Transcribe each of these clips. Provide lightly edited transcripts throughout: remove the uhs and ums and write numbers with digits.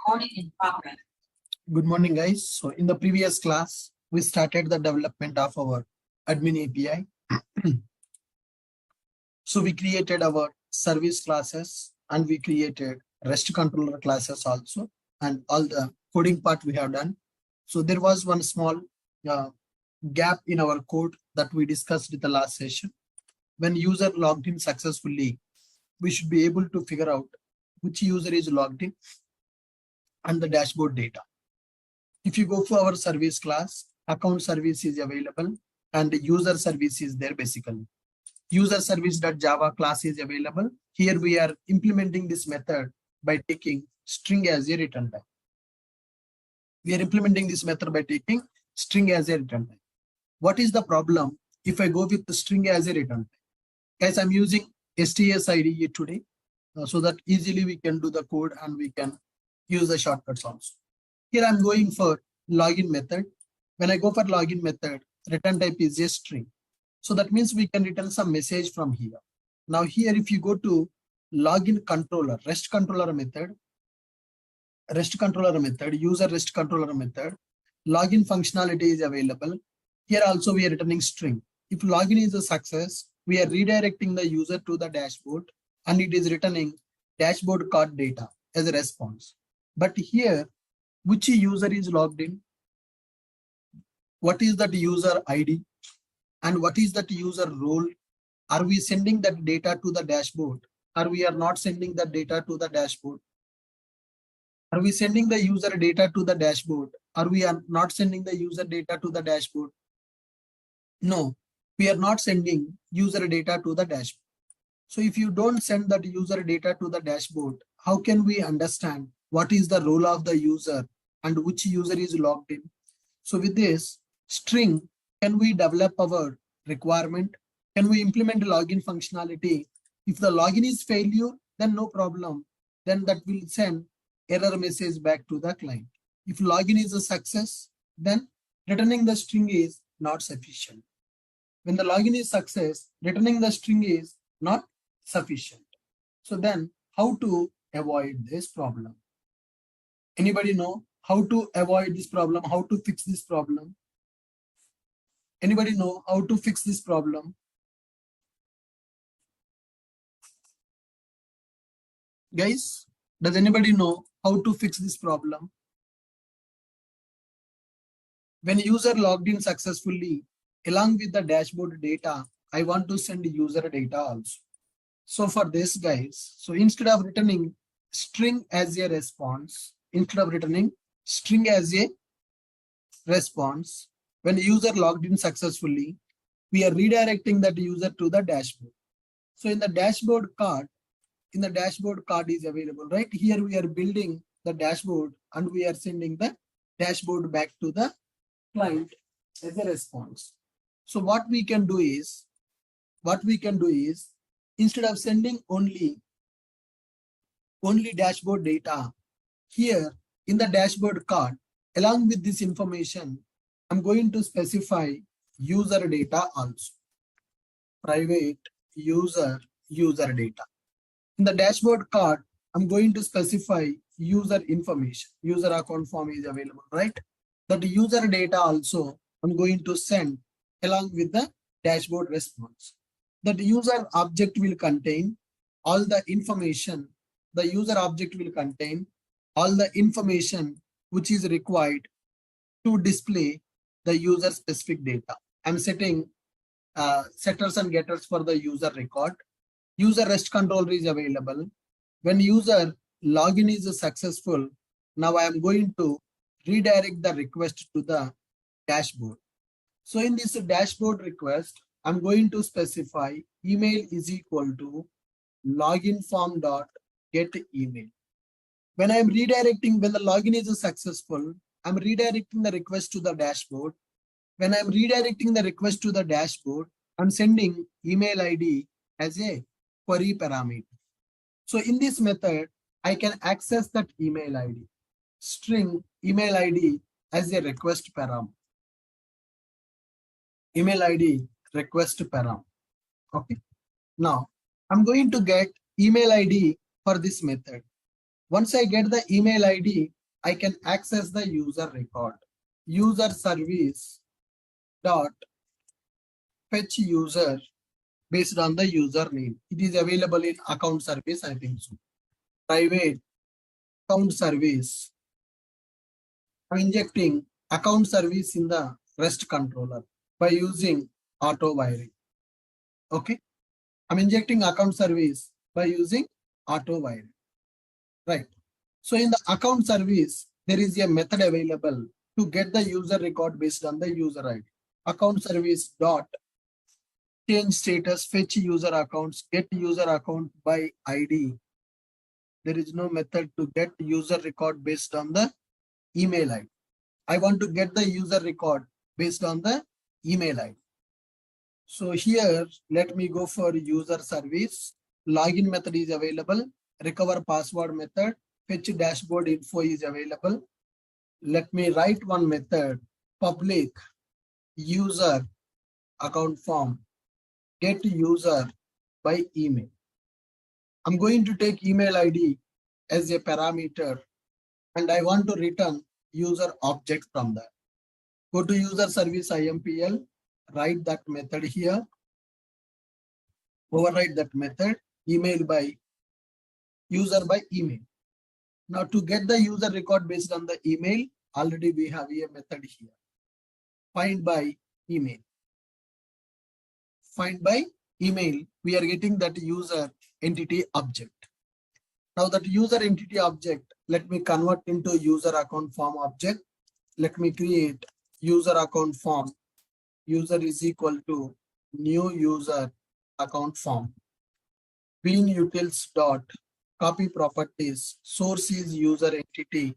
Recording in progress. Good morning, guys. So in the previous class, we started the development of our admin API. So we created our service classes and we created REST controller classes also, and all the coding part we have done. So there was one small gap in our code that we discussed in the last session. When user logged in successfully, we should be able to figure out which user is logged in and the dashboard data. If you go for our service class, account service is available and the user service is there basically. User service.java class is available. Here we are implementing this method by taking string as a return type. We are implementing this method by taking string as a return type. What is the problem if I go with the string as a return type? Guys, I'm using STSID today so that easily we can do the code and we can use the shortcuts also. Here I'm going for login method. When I go for login method, return type is a string. So that means we can return some message from here. Now here, if you go to login controller, REST controller method, user REST controller method, login functionality is available. Here also we are returning string. If login is a success, we are redirecting the user to the dashboard and it is returning dashboard card data as a response. But here, which user is logged in? What is that user ID? And what is that user role? Are we sending that data to the dashboard? Or we are not sending that data to the dashboard? Are we sending the user data to the dashboard? Or we are not sending the user data to the dashboard? No, we are not sending user data to the dashboard. So if you don't send that user data to the dashboard, how can we understand what is the role of the user and which user is logged in? So with this string, can we develop our requirement? Can we implement login functionality? If the login is failure, then no problem. Then that will send error message back to the client. If login is a success, then returning the string is not sufficient. When the login is success, returning the string is not sufficient. So then how to avoid this problem? Anybody know how to avoid this problem? How to fix this problem? Anybody know how to fix this problem? Guys, does anybody know how to fix this problem? When user logged in successfully, along with the dashboard data, I want to send user data also. So for this, guys, so instead of returning string as a response, when user logged in successfully, we are redirecting that user to the dashboard. So in the dashboard card is available, right? Here we are building the dashboard and we are sending the dashboard back to the client as a response. So what we can do is, instead of sending only dashboard data, here in the dashboard card, along with this information, I'm going to specify user data also. Private user data. In the dashboard card, I'm going to specify user information. User account form is available, right? That user data also I'm going to send along with the dashboard response. That user object will contain all the information. The user object will contain all the information which is required to display the user specific data. I'm setting setters and getters for the user record. User REST controller is available. When user login is successful, now I am going to redirect the request to the dashboard. So in this dashboard request, I'm going to specify email is equal to login form dot get email. When I'm redirecting, when the login is successful, I'm redirecting the request to the dashboard. When I'm redirecting the request to the dashboard, I'm sending email ID as a query parameter. So in this method, I can access that email ID, string email ID as a request param. Email ID request param. Okay. Now I'm going to get email ID for this method. Once I get the email ID, I can access the user record. User service dot fetch user based on the username. It is available in account service, I think so. Private account service. I'm injecting account service in the REST controller by using auto wiring. Okay. I'm injecting account service by using auto wiring. Right. So in the account service, there is a method available to get the user record based on the user ID. Account service dot change status, fetch user accounts, get user account by ID. There is no method to get user record based on the email ID. I want to get the user record based on the email ID. So here, let me go for user service. Login method is available. Recover password method. Fetch dashboard info is available. Let me write one method. Public user account form. Get user by email. I'm going to take email ID as a parameter and I want to return user object from that. Go to user service IMPL, write that method here, override that method, email by user by email. Now to get the user record based on the email, already we have a method here. Find by email. Find by email, we are getting that user entity object. Now that user entity object, let me convert into user account form object. Let me create user account form. User is equal to new user account form. Bean utils dot copy properties. Source is user entity.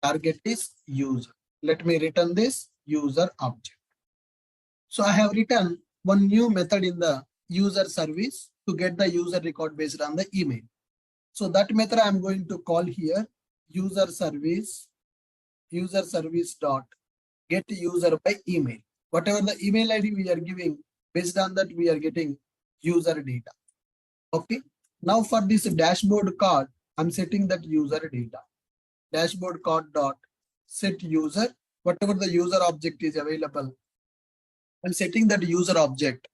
Target is user. Let me return this user object. So I have written one new method in the user service to get the user record based on the email. So that method I'm going to call here user service dot get user by email. Whatever the email ID we are giving, based on that we are getting user data. Okay. Now for this dashboard card, I'm setting that user data. Dashboard card dot set user. Whatever the user object is available, I'm setting that user object.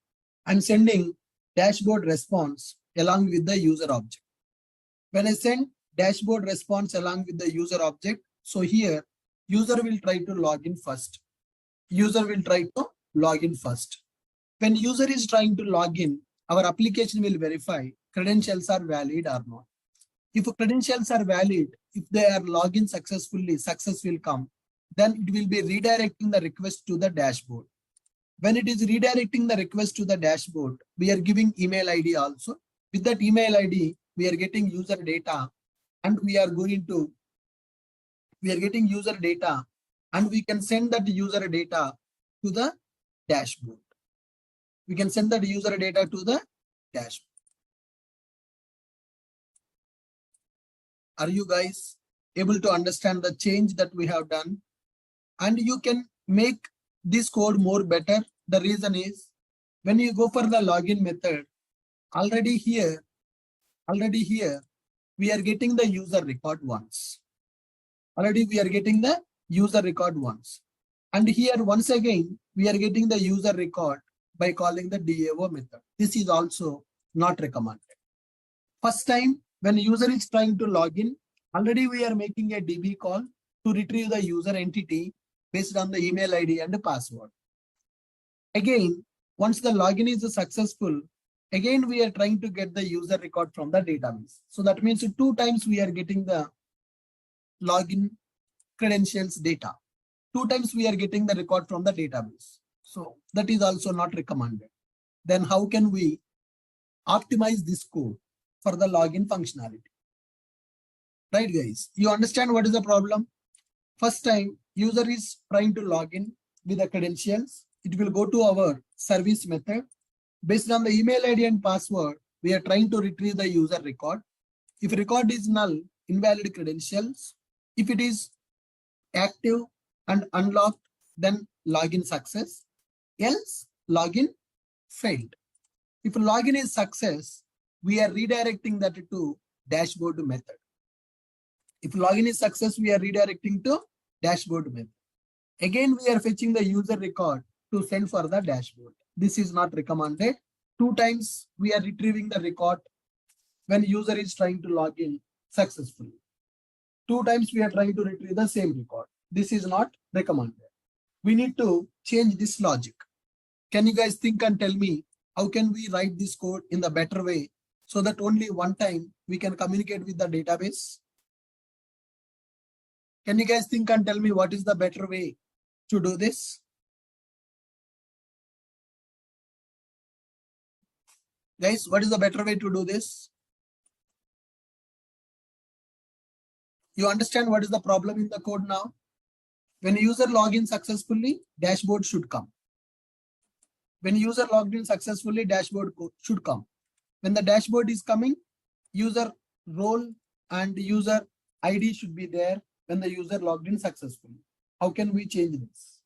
I'm sending dashboard response along with the user object. When I send dashboard response along with the user object, so here user will try to log in first. User will try to log in first. When user is trying to log in, our application will verify credentials are valid or not. If credentials are valid, if they are login successfully, success will come. Then it will be redirecting the request to the dashboard. When it is redirecting the request to the dashboard, we are giving email ID also. With that email ID, we are getting user data and we are getting user data and we can send that user data to the dashboard. We can send that user data to the dashboard. Are you guys able to understand the change that we have done? And you can make this code more better. The reason is when you go for the login method, already here, we are getting the user record once. Already we are getting the user record once. And here, once again, we are getting the user record by calling the DAO method. This is also not recommended. First time, when user is trying to log in, already we are making a DB call to retrieve the user entity based on the email ID and the password. Again, once the login is successful, again we are trying to get the user record from the database. So that means 2 times we are getting the login credentials data. 2 times we are getting the record from the database. So that is also not recommended. Then how can we optimize this code for the login functionality? Right, guys? You understand what is the problem? First time user is trying to log in with the credentials. It will go to our service method. Based on the email ID and password, we are trying to retrieve the user record. If record is null, invalid credentials. If it is active and unlocked, then login success. Else, login failed. If login is success, we are redirecting that to dashboard method. If login is success, we are redirecting to dashboard method. Again, we are fetching the user record to send for the dashboard. This is not recommended. 2 times we are retrieving the record when user is trying to log in successfully. 2 times we are trying to retrieve the same record. This is not recommended. We need to change this logic. Can you guys think and tell me how can we write this code in the better way so that only one time we can communicate with the database? Can you guys think and tell me what is the better way to do this? Guys, what is the better way to do this? You understand what is the problem in the code now? When user log in successfully, dashboard should come. When user logged in successfully, dashboard should come. When the dashboard is coming, user role and user ID should be there when the user logged in successfully. How can we change this?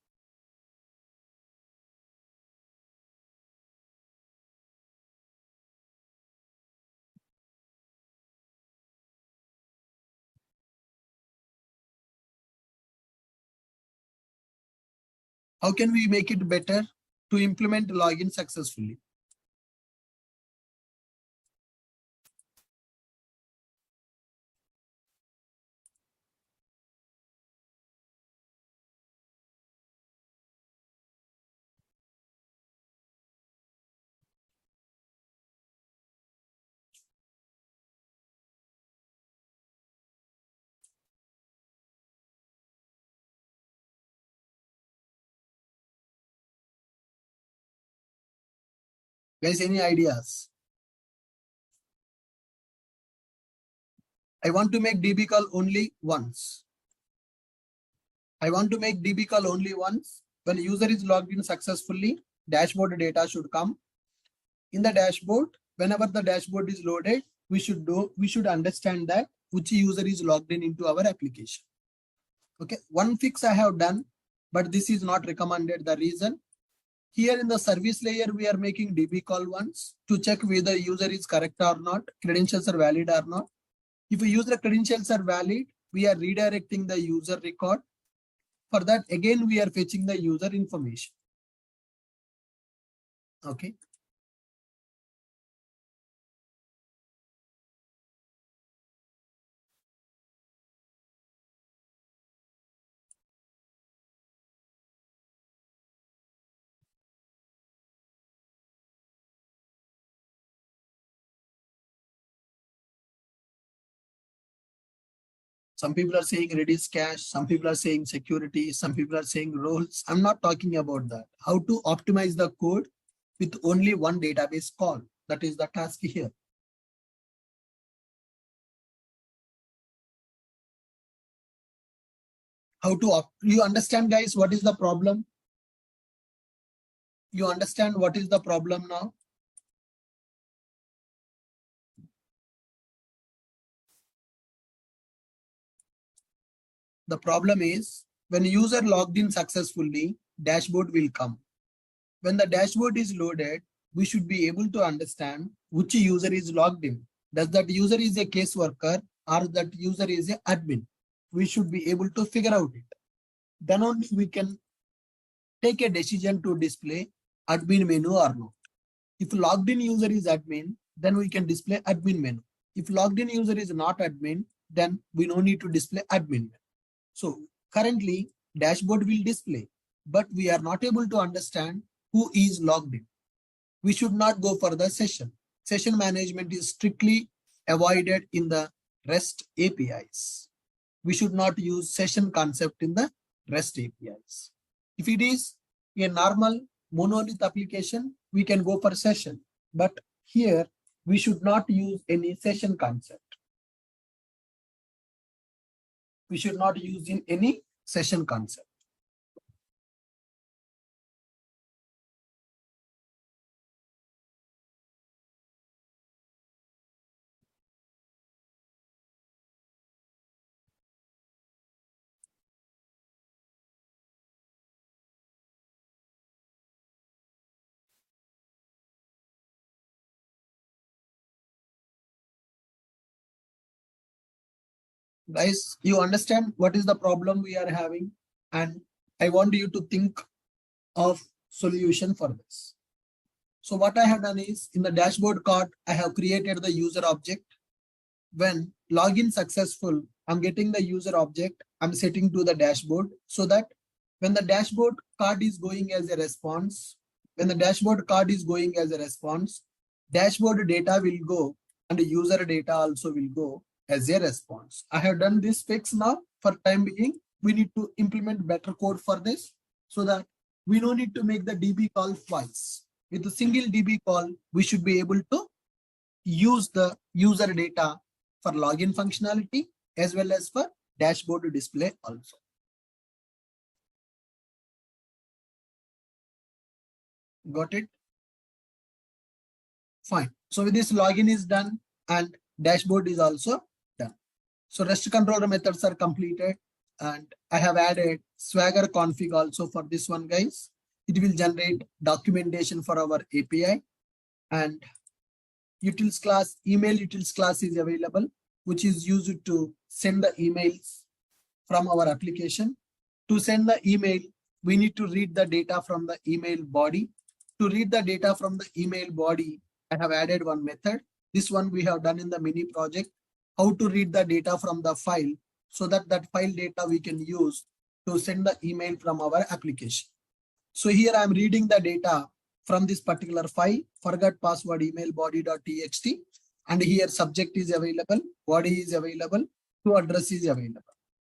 How can we make it better to implement login successfully? Guys, any ideas? I want to make DB call only once. I want to make DB call only once. When user is logged in successfully, dashboard data should come. In the dashboard, whenever the dashboard is loaded, we should understand that which user is logged in into our application. Okay, one fix I have done, but this is not recommended. The reason, here in the service layer, we are making DB call once to check whether user is correct or not, credentials are valid or not. If a user credentials are valid, we are redirecting the user record. For that, again, we are fetching the user information. Okay. Some people are saying Redis cache, some people are saying security, some people are saying roles. I'm not talking about that. How to optimize the code with only one database call. That is the task here. You understand, guys, what is the problem? You understand what is the problem now? The problem is when user logged in successfully, dashboard will come. When the dashboard is loaded, we should be able to understand which user is logged in. Does that user is a case worker or that user is an admin? We should be able to figure out it. Then only we can take a decision to display admin menu or not. If logged in user is admin, then we can display admin menu. If logged in user is not admin, then we no need to display admin menu. So currently dashboard will display, but we are not able to understand who is logged in. We should not go for the session. Session management is strictly avoided in the REST APIs. We should not use session concept in the REST APIs. If it is a normal monolith application, we can go for session. But here, we should not use any session concept. We should not use in any session concept. Guys, you understand what is the problem we are having, and I want you to think of solution for this. So what I have done is in the dashboard card, I have created the user object. When login successful, I'm getting the user object. I'm setting to the dashboard so that when the dashboard card is going as a response, dashboard data will go and the user data also will go as a response. I have done this fix now. For time being, we need to implement better code for this so that we don't need to make the DB call twice. With a single DB call, we should be able to use the user data for login functionality as well as for dashboard display also. Got it? Fine. So with this, login is done and dashboard is also done. So REST controller methods are completed, and I have added Swagger config also for this one, guys. It will generate documentation for our API, and utils class, email utils class is available, which is used to send the emails from our application. To send the email, we need to read the data from the email body. To read the data from the email body, I have added one method. This one we have done in the mini project, how to read the data from the file so that file data we can use to send the email from our application. So here I'm reading the data from this particular file, forgot password email body.txt, and here subject is available, body is available, to address is available.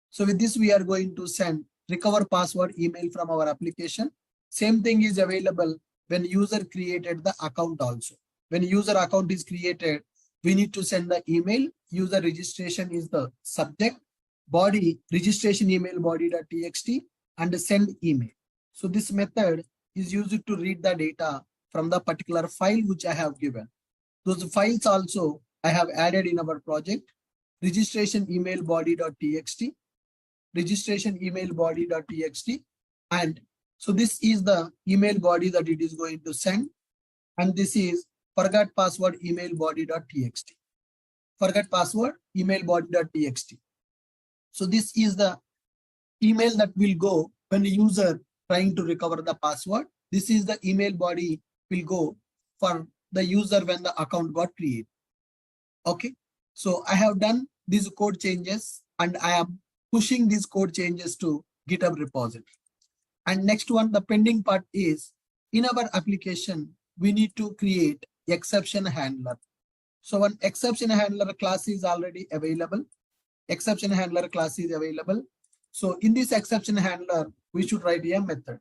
So with this, we are going to send recover password email from our application. Same thing is available when user created the account also. When user account is created, we need to send the email. User registration is the subject, body registration email body.txt, and send email. So this method is used to read the data from the particular file which I have given. Those files also I have added in our project. Registration email body.txt, registration email body.txt, and so this is the email body that it is going to send, and this is forgot password email body.txt, forgot password email body.txt. So this is the email that will go when the user trying to recover the password. This is the email body will go for the user when the account got created. Okay, so I have done these code changes and I am pushing these code changes to GitHub repository. And next one, the pending part is in our application, we need to create exception handler. So one exception handler class is already available. Exception handler class is available. So in this exception handler, we should write a method,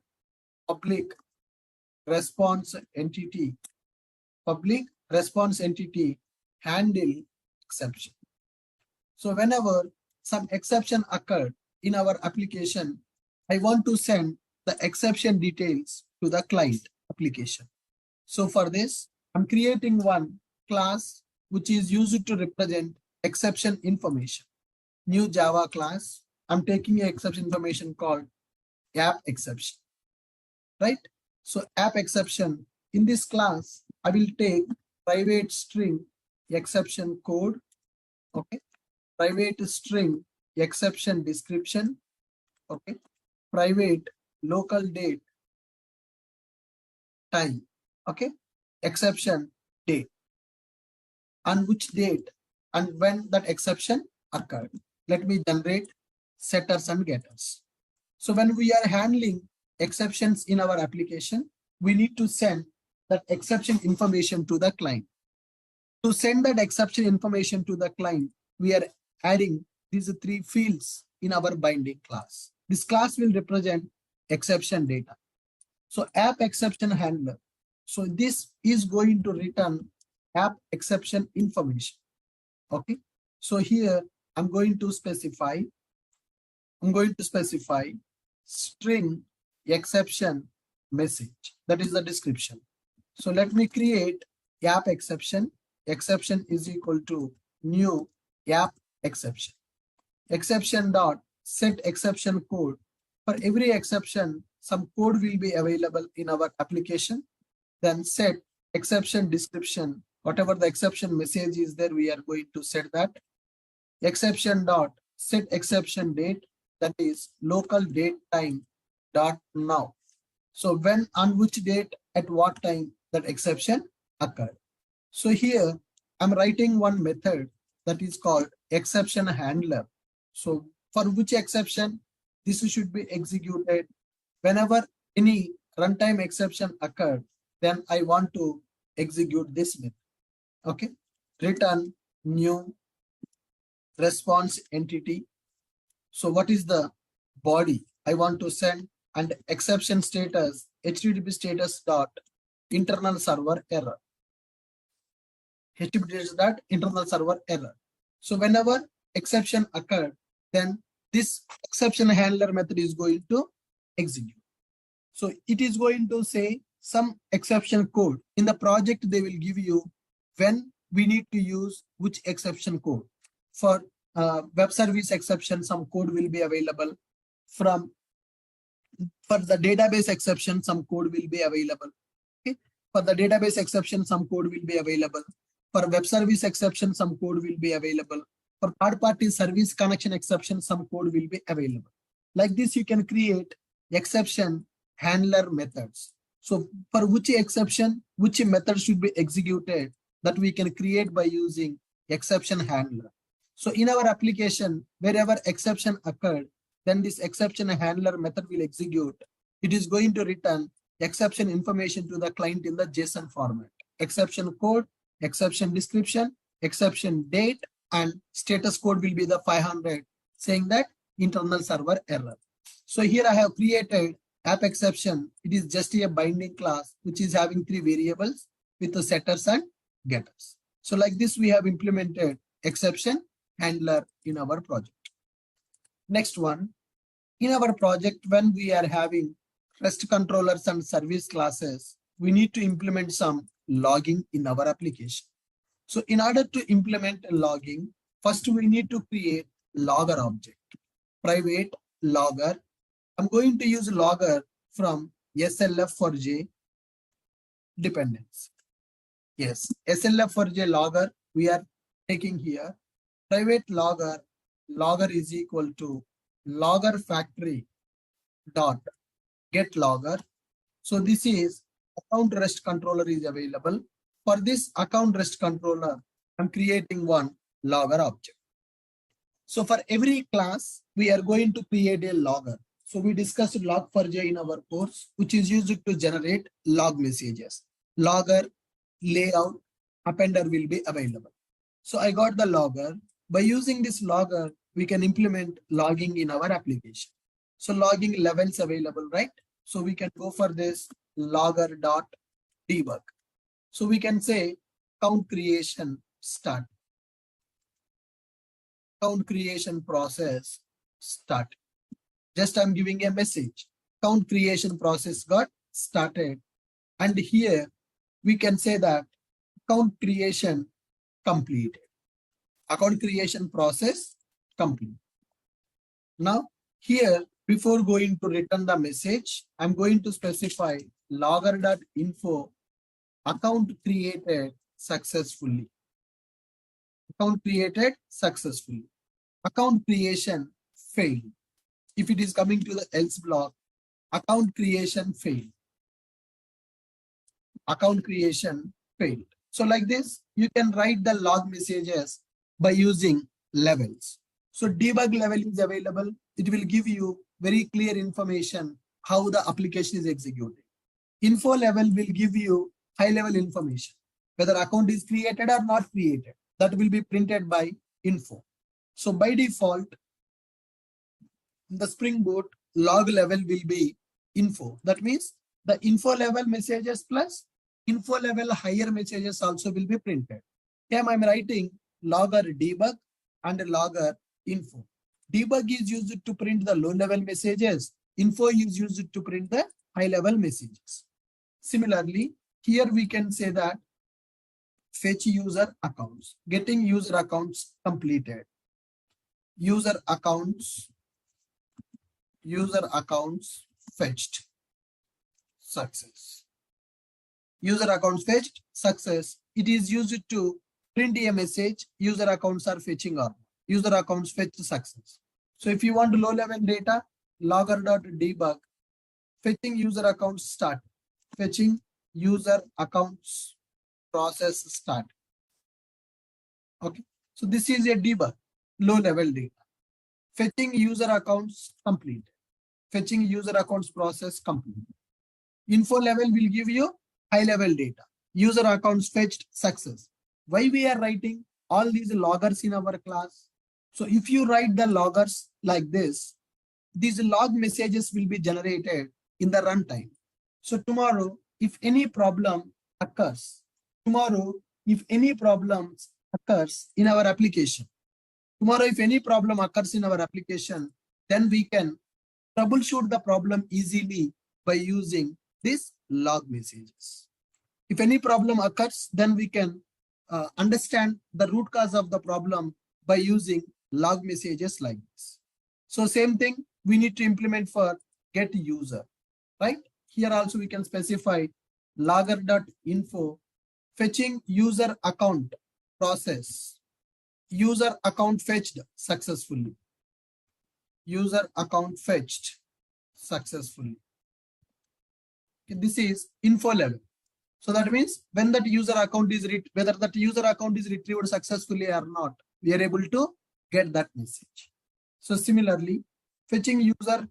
public response entity, handle exception. So whenever some exception occurred in our application, I want to send the exception details to the client application. So for this, I'm creating one class which is used to represent exception information. New Java class. I'm taking an exception information called app exception, right? So app exception, in this class, I will take private string exception code, okay? Private string exception description, okay? Private local date time, okay? Exception date, and which date and when that exception occurred. Let me generate setters and getters. So when we are handling exceptions in our application, we need to send that exception information to the client. To send that exception information to the client, we are adding these three fields in our binding class. This class will represent exception data. So app exception handler. So this is going to return app exception information. Okay. So here I'm going to specify string exception message. That is the description. So let me create app exception. Exception is equal to new app exception. Exception dot set exception code. For every exception, some code will be available in our application. Then set exception description. Whatever the exception message is there, we are going to set that. Exception dot set exception date, that is local date time dot now. So when, on which date, at what time that exception occurred. So here I'm writing one method that is called exception handler. So for which exception, this should be executed whenever any runtime exception occurred, then I want to execute this method. Okay, return new response entity. So what is the body I want to send, and exception status HTTP status dot internal server error. HTTP status dot internal server error. So whenever exception occurred, then this exception handler method is going to execute. So it is going to say some exception code. In the project, they will give you when we need to use which exception code. For web service exception, some code will be available. For the database exception, some code will be available. Okay. For the database exception, some code will be available. For web service exception, some code will be available. For third-party service connection exception, some code will be available. Like this, you can create exception handler methods. So for which exception, which method should be executed, that we can create by using exception handler. So in our application, wherever exception occurred, then this exception handler method will execute. It is going to return exception information to the client in the JSON format. Exception code, exception description, exception date, and status code will be the 500, saying that internal server error. So here I have created app exception. It is just a binding class which is having 3 variables with the setters and getters. So like this, we have implemented exception handler in our project. Next one, in our project, when we are having REST controllers and service classes, we need to implement some logging in our application. So in order to implement logging, first we need to create logger object, private logger. I'm going to use logger from SLF4J dependence. Yes, SLF4J logger we are taking here. Private logger is equal to logger factory dot get logger. So this is account REST controller is available. For this account REST controller, I'm creating one logger object. So for every class, we are going to create a logger. So we discussed log4j in our course, which is used to generate log messages. Logger, layout, appender will be available. So I got the logger. By using this logger, we can implement logging in our application. So logging levels available, right? So we can go for this logger.debug. So we can say count creation start. Count creation process start. Just I'm giving a message. Count creation process got started. And here we can say that count creation completed. Account creation process complete. Now here, before going to return the message, I'm going to specify logger.info account created successfully. Account created successfully. Account creation failed. If it is coming to the else block, account creation failed. Account creation failed. So like this, you can write the log messages by using levels. So debug level is available. It will give you very clear information how the application is executed. Info level will give you high level information, whether account is created or not created. That will be printed by info. So by default, in the Spring Boot, log level will be info. That means the info level messages plus info level higher messages also will be printed. Here I'm writing logger debug and logger info. Debug is used to print the low level messages. Info is used to print the high level messages. Similarly, here we can say that fetch user accounts, getting user accounts completed. User accounts fetched, success. User accounts fetched, success. It is used to print a message, user accounts are fetching or not. user accounts fetched success. So if you want low level data, logger.debug, fetching user accounts start, fetching user accounts process start. Okay, so this is a debug, low level data. Fetching user accounts complete, fetching user accounts process complete. Info level will give you high level data, user accounts fetched success. Why we are writing all these loggers in our class? So if you write the loggers like this, these log messages will be generated in the runtime. So tomorrow, if any problem occurs, in our application, then we can troubleshoot the problem easily by using these log messages. If any problem occurs, then we can understand the root cause of the problem by using log messages like this. So same thing we need to implement for get user, right? Here also we can specify logger.info, fetching user account process, user account fetched successfully, user account fetched successfully. Okay, this is info level. So that means when that user account is whether that user account is retrieved successfully or not, we are able to get that message. So similarly, fetching user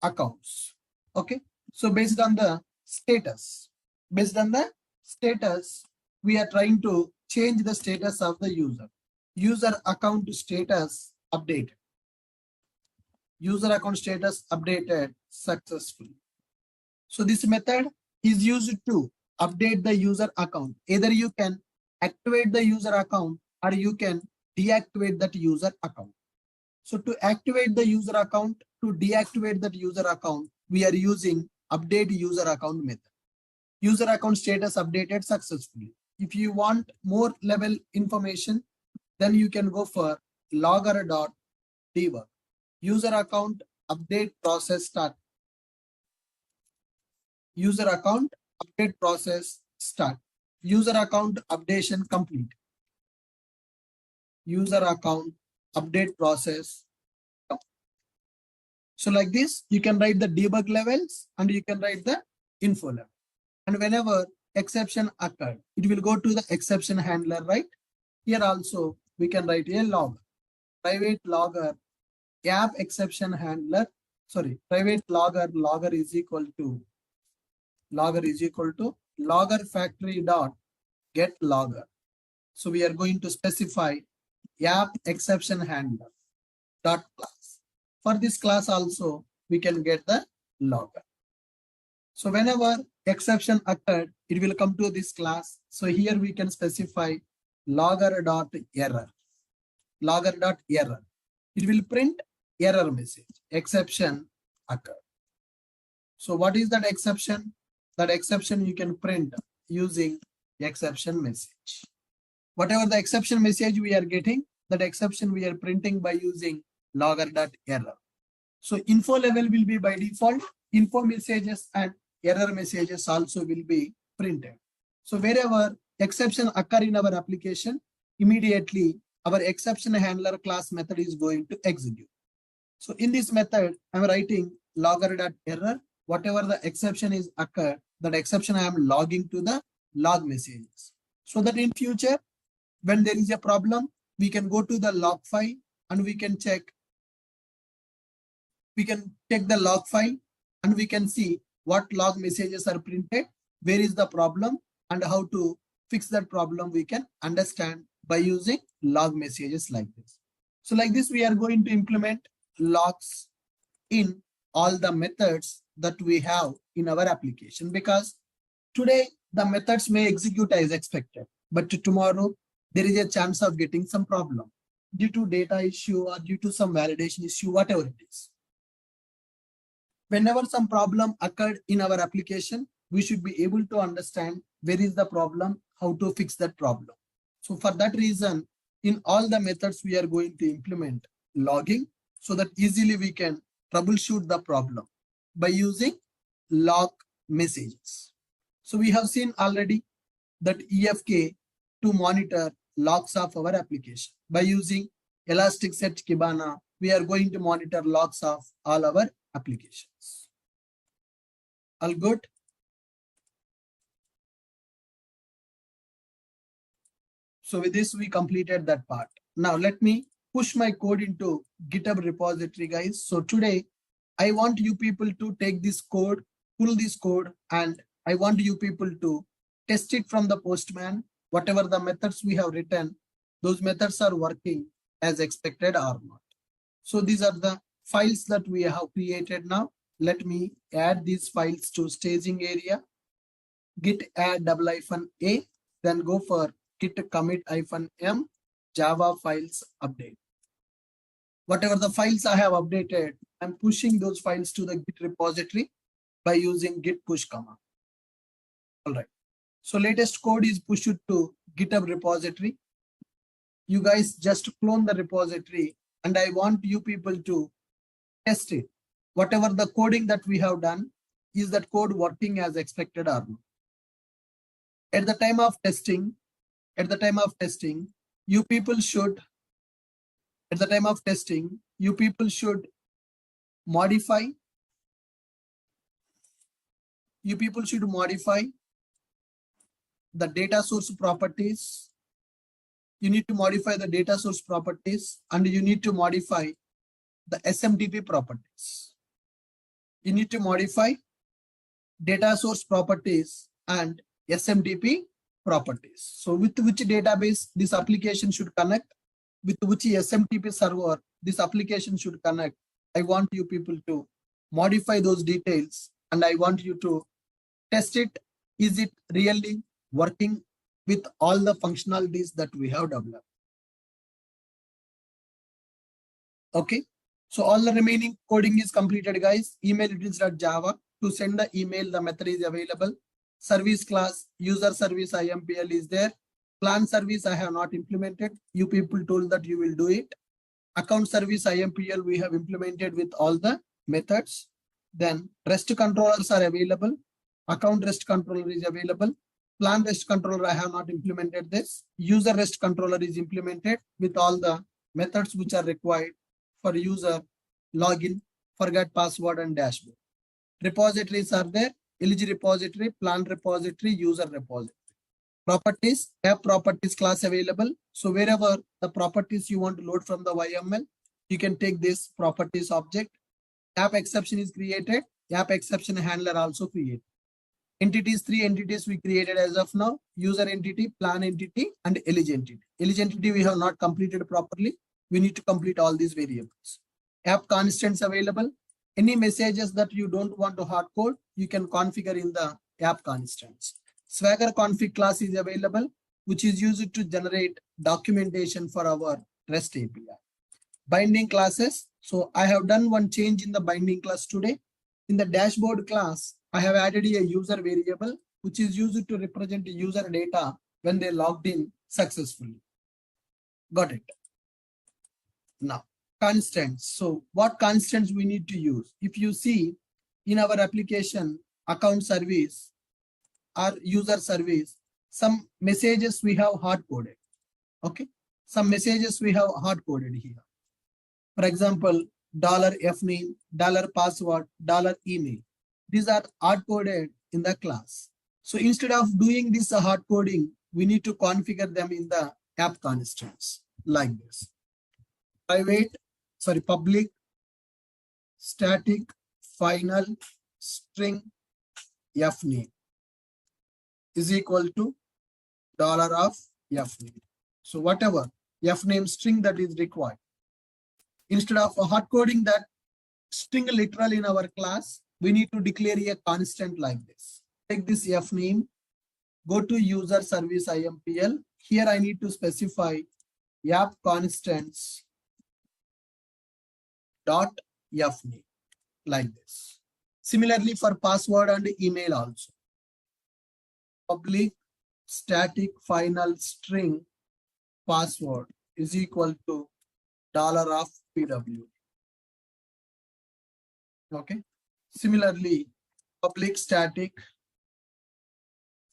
accounts. Okay, so based on the status, we are trying to change the status of the user. User account status updated. User account status updated successfully. So this method is used to update the user account. Either you can activate the user account or you can deactivate that user account. So to activate the user account, to deactivate that user account, we are using update user account method. User account status updated successfully. If you want more level information, then you can go for logger.debug. User account update process start. User account update process start. User account updation complete. User account update process. So like this, you can write the debug levels and you can write the info level. And whenever exception occurred, it will go to the exception handler, right? Here also we can write a logger, private logger, gap exception handler. Sorry, private logger is equal to logger factory dot get logger. So we are going to specify gap exception handler dot class. For this class also we can get the logger. So whenever exception occurred, it will come to this class. So here we can specify logger.error. Logger.error. It will print error message. Exception occurred. So what is that exception? That exception you can print using exception message. Whatever the exception message we are getting, that exception we are printing by using logger.error. So info level will be by default. Info messages and error messages also will be printed. So wherever exception occur in our application, immediately our exception handler class method is going to execute. So in this method, I'm writing logger.error. Whatever the exception is occurred, that exception I am logging to the log messages. So that in future, when there is a problem, we can go to the log file and we can check. We can check the log file and we can see what log messages are printed, where is the problem, and how to fix that problem we can understand by using log messages like this. So like this, we are going to implement logs in all the methods that we have in our application, because today the methods may execute as expected, but tomorrow there is a chance of getting some problem due to data issue or due to some validation issue, whatever it is. Whenever some problem occurred in our application, we should be able to understand where is the problem, how to fix that problem. So for that reason, in all the methods, we are going to implement logging so that easily we can troubleshoot the problem by using log messages. So we have seen already that EFK to monitor logs of our application by using Elasticsearch, Kibana, we are going to monitor logs of all our applications. All good? So with this, we completed that part. Now let me push my code into GitHub repository, guys. So today, I want you people to take this code, pull this code, and I want you people to test it from the Postman. Whatever the methods we have written, those methods are working as expected or not. So these are the files that we have created now. Let me add these files to staging area. Git add -a, then go for git commit -m Java files update. Whatever the files I have updated, I'm pushing those files to the Git repository by using git push command. All right. So latest code is pushed to GitHub repository. You guys just clone the repository and I want you people to test it. Whatever the coding that we have done, is that code working as expected or not? At the time of testing, you people should modify the data source properties. You need to modify the data source properties and you need to modify the SMTP properties. You need to modify data source properties and SMTP properties. So with which database this application should connect, with which SMTP server this application should connect, I want you people to modify those details and I want you to test it. Is it really working with all the functionalities that we have developed? Okay. So all the remaining coding is completed, guys. Email utils.java. To send the email, the method is available. Service class, user service IMPL is there. Plan service I have not implemented. You people told that you will do it. Account service IMPL we have implemented with all the methods. Then REST controllers are available. Account REST controller is available. Plan REST controller I have not implemented this. User REST controller is implemented with all the methods which are required for user login, forget password and dashboard. Repositories are there. Eligi repository, plan repository, user repository. Properties, app properties class available. So wherever the properties you want to load from the YML, you can take this properties object. App exception is created. App exception handler also created. Entities, 3 entities we created as of now. User entity, plan entity, and Eligi entity. Eligi entity we have not completed properly. We need to complete all these variables. App constants available. Any messages that you don't want to hard code, you can configure in the app constants. Swagger config class is available, which is used to generate documentation for our REST API. Binding classes. So I have done one change in the binding class today. In the dashboard class, I have added a user variable, which is used to represent user data when they logged in successfully. Got it. Now, constants. So what constants we need to use? If you see in our application, account service or user service, some messages we have hard coded. Okay. Some messages we have hard coded here. For example, $fname, $password, $email. These are hard coded in the class. So instead of doing this hard coding, we need to configure them in the app constants like this. Public static final string fname is equal to $fname. So whatever fname string that is required, instead of hard coding that string literal in our class, we need to declare a constant like this. Take this fname, go to user service IMPL. Here I need to specify app constants dot fname like this. Similarly for password and email also. Public static final string password is equal to $pw. Okay. Similarly, public static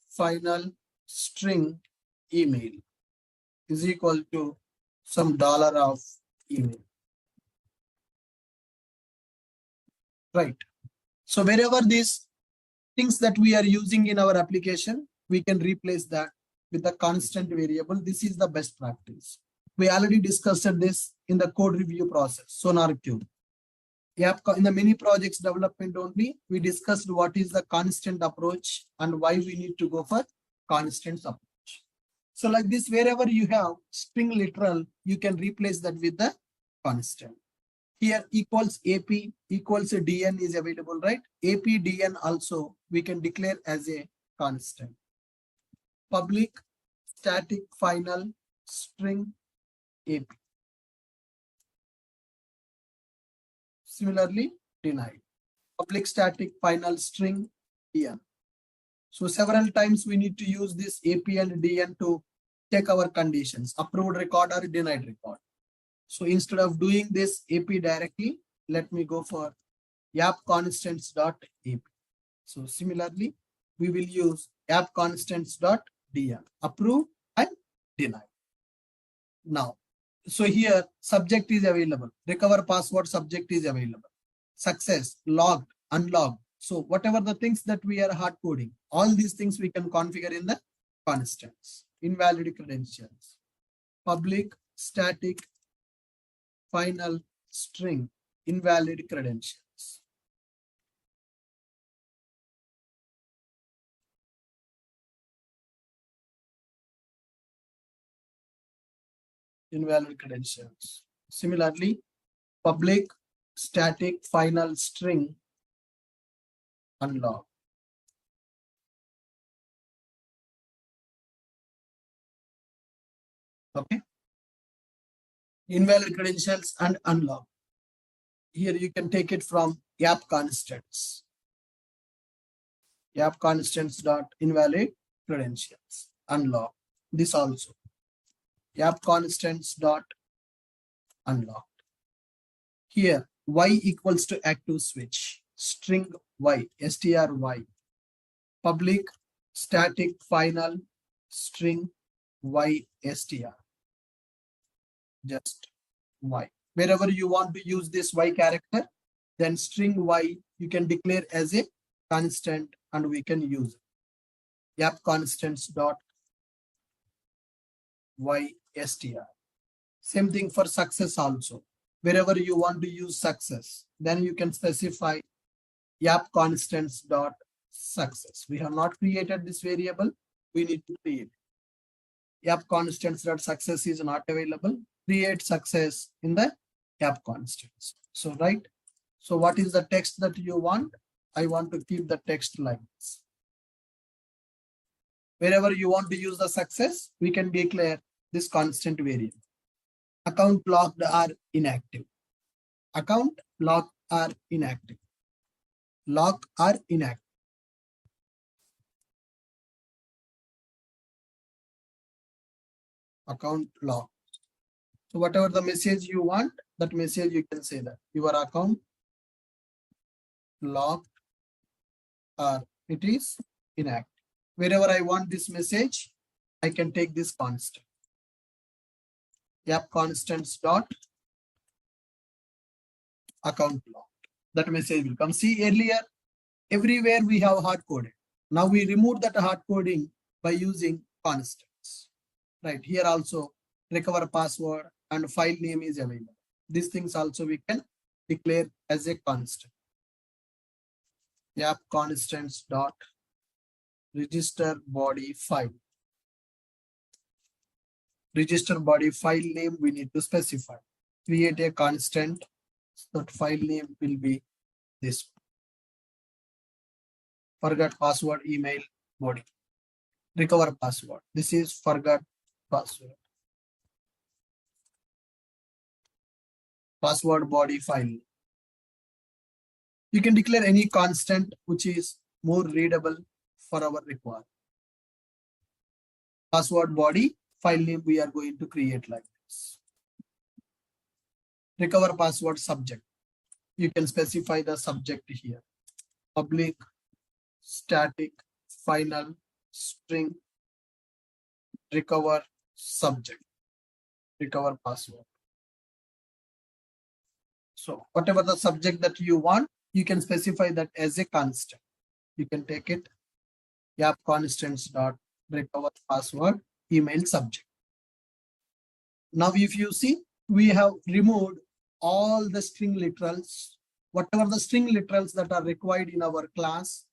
final string email is equal to some email. Right. So wherever these things that we are using in our application, we can replace that with a constant variable. This is the best practice. We already discussed this in the code review process, Sonar Cube. In the mini projects development only, we discussed what is the constant approach and why we need to go for constant approach. So like this, wherever you have string literal, you can replace that with the constant. Here equals AP equals DN is available, right? AP DN also we can declare as a constant. Public static final string AP. Similarly, denied. Public static final string DN. So several times we need to use this AP and DN to check our conditions, approved record or denied record. So instead of doing this AP directly, let me go for app constants.ap. So similarly, we will use app constants.dn, approve and deny. Now, so here subject is available, recover password subject is available, success, logged, unlogged. So whatever the things that we are hard coding, all these things we can configure in the constants. Invalid credentials, public static final string invalid credentials. Invalid credentials. Similarly, public static final string unlock. Okay. Invalid credentials and unlock. Here you can take it from app constants. App constants dot invalid credentials unlock. This also. App constants dot unlocked. Here y equals to active switch. String y, stry. Public static final string y str. Just y. Wherever you want to use this y character, then string y you can declare as a constant and we can use it. App constants dot y str. Same thing for success also. Wherever you want to use success, then you can specify app constants dot success. We have not created this variable. We need to create. App constants dot success is not available. Create success in the app constants. So right. So what is the text that you want? I want to keep the text like this. Wherever you want to use the success, we can declare this constant variable. Account locked are inactive. Account locked are inactive. Lock are inactive. Account lock. So whatever the message you want, that message you can say that your account locked or it is inactive. Wherever I want this message, I can take this constant. App constants dot account locked. That message will come. See earlier, everywhere we have hard coded. Now we remove that hard coding by using constants. Right here also recover password and file name is available. These things also we can declare as a constant. App constants dot register body file. Register body file name we need to specify. Create a constant. That file name will be this. Forgot password email body. Recover password. This is forgot password. Password body file. You can declare any constant which is more readable for our requirement. Password body file name we are going to create like this. Recover password subject. You can specify the subject here. Public static final string recover subject. Recover password. So whatever the subject that you want, you can specify that as a constant. You can take it app constants dot recover password email subject. Now if you see, we have removed all the string literals, whatever the string literals that are required in our class,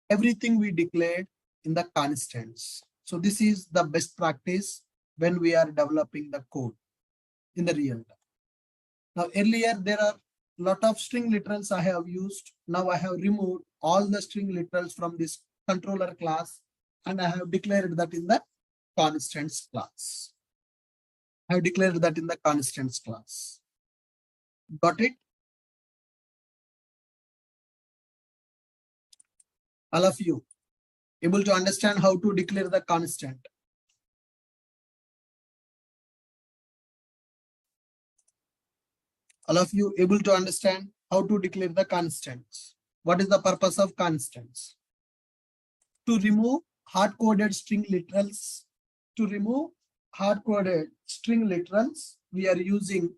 everything we declared in the constants. So this is the best practice when we are developing the code in the real time. Now earlier there are lot of string literals I have used. Now I have removed all the string literals from this controller class and I have declared that in the constants class. I have declared that in the constants class. Got it? All of you able to understand how to declare the constant? All of you able to understand how to declare the constants? What is the purpose of constants? To remove hard-coded string literals. To remove hard-coded string literals, we are using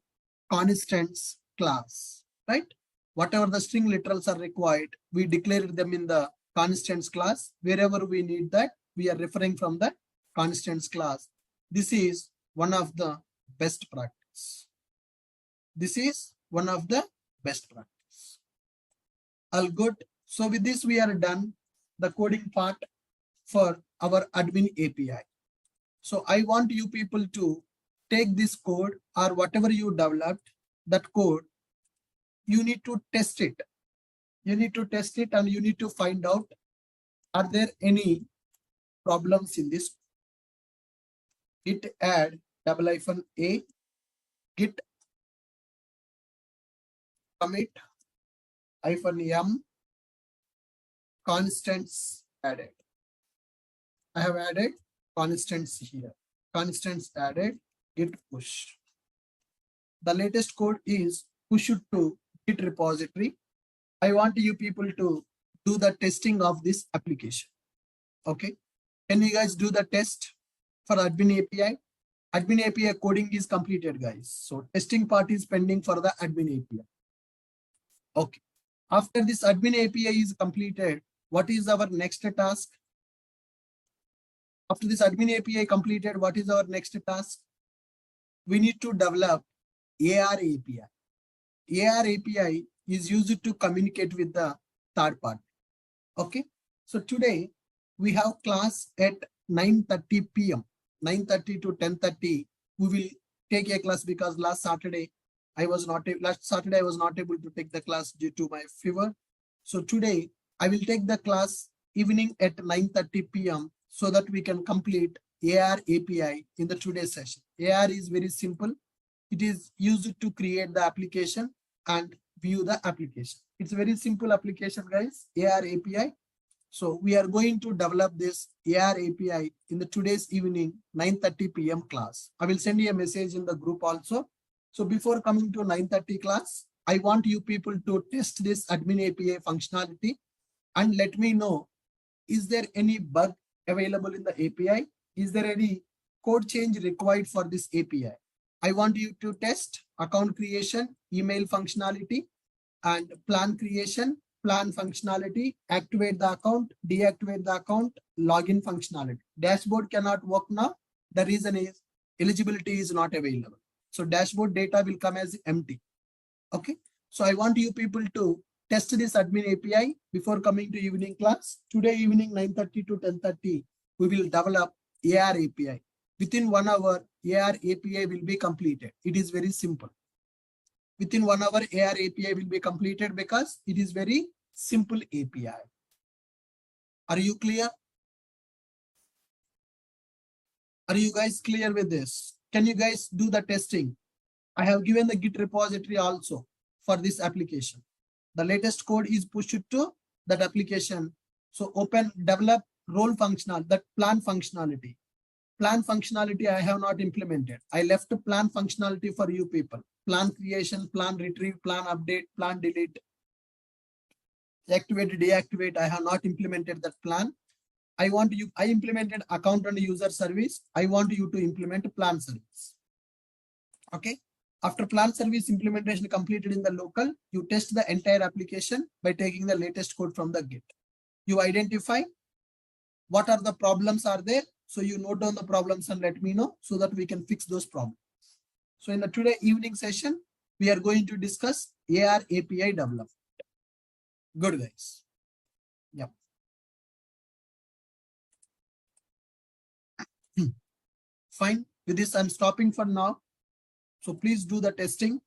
constants class, right? Whatever the string literals are required, we declare them in the constants class. Wherever we need that, we are referring from the constants class. This is one of the best practice. This is one of the best practice. All good. So with this, we are done the coding part for our admin API. So I want you people to take this code or whatever you developed, that code, you need to test it. You need to test it and you need to find out, are there any problems in this? Git add -a git commit -m constants added. I have added constants here. Constants added, git push. The latest code is push it to Git repository. I want you people to do the testing of this application. Okay. Can you guys do the test for admin API? Admin API coding is completed, guys. So testing part is pending for the admin API. Okay. After this admin API is completed, what is our next task? After this admin API completed, what is our next task? We need to develop AR API. AR API is used to communicate with the third party. Okay. So today we have class at 9:30 p.m. 9:30 to 10:30. We will take a class because last Saturday I was not able to take the class due to my fever. So today I will take the class evening at 9:30 p.m. so that we can complete AR API in the today's session. AR is very simple. It is used to create the application and view the application. It's a very simple application, guys, AR API. So we are going to develop this AR API in the today's evening 9:30 p.m. class. I will send you a message in the group also. So before coming to 9:30 class, I want you people to test this admin API functionality and let me know, is there any bug available in the API? Is there any code change required for this API? I want you to test account creation, email functionality, and plan creation, plan functionality, activate the account, deactivate the account, login functionality. Dashboard cannot work now. The reason is eligibility is not available. So dashboard data will come as empty. Okay. So I want you people to test this admin API before coming to evening class. Today evening 9:30 to 10:30, we will develop AR API. Within 1 hour, AR API will be completed. It is very simple. Within 1 hour, AR API will be completed because it is very simple API. Are you clear? Are you guys clear with this? Can you guys do the testing? I have given the Git repository also for this application. The latest code is pushed to that application. So open, develop role functional, that plan functionality. Plan functionality I have not implemented. I left the plan functionality for you people. Plan creation, plan retrieve, plan update, plan delete, activate, deactivate. I have not implemented that plan. I implemented account and user service. I want you to implement plan service. Okay. After plan service implementation completed in the local, you test the entire application by taking the latest code from the Git. You identify what are the problems are there. So you note down the problems and let me know so that we can fix those problems. So in the today evening session, we are going to discuss AR API development. Good guys. Yep. Fine. With this, I'm stopping for now. So please do the testing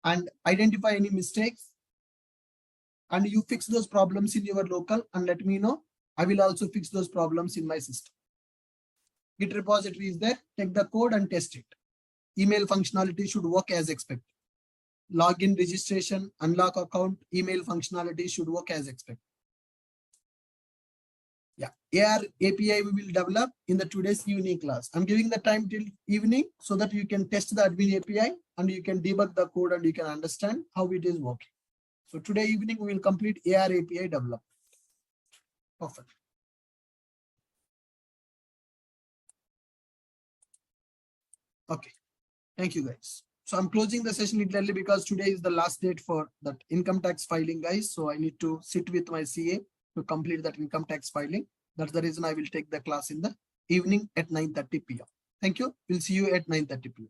and identify any mistakes. And you fix those problems in your local and let me know. I will also fix those problems in my system. Git repository is there. Take the code and test it. Email functionality should work as expected. Login, registration, unlock account, email functionality should work as expected. Yeah, AR API we will develop in the today's evening class. I'm giving the time till evening so that you can test the admin API and you can debug the code and you can understand how it is working. So today evening we will complete AR API development. Perfect. Okay, thank you guys. So I'm closing the session literally because today is the last date for that income tax filing, guys. So I need to sit with my CA to complete that income tax filing. That's the reason I will take the class in the evening at 9:30 p.m. Thank you. We'll see you at 9:30 p.m.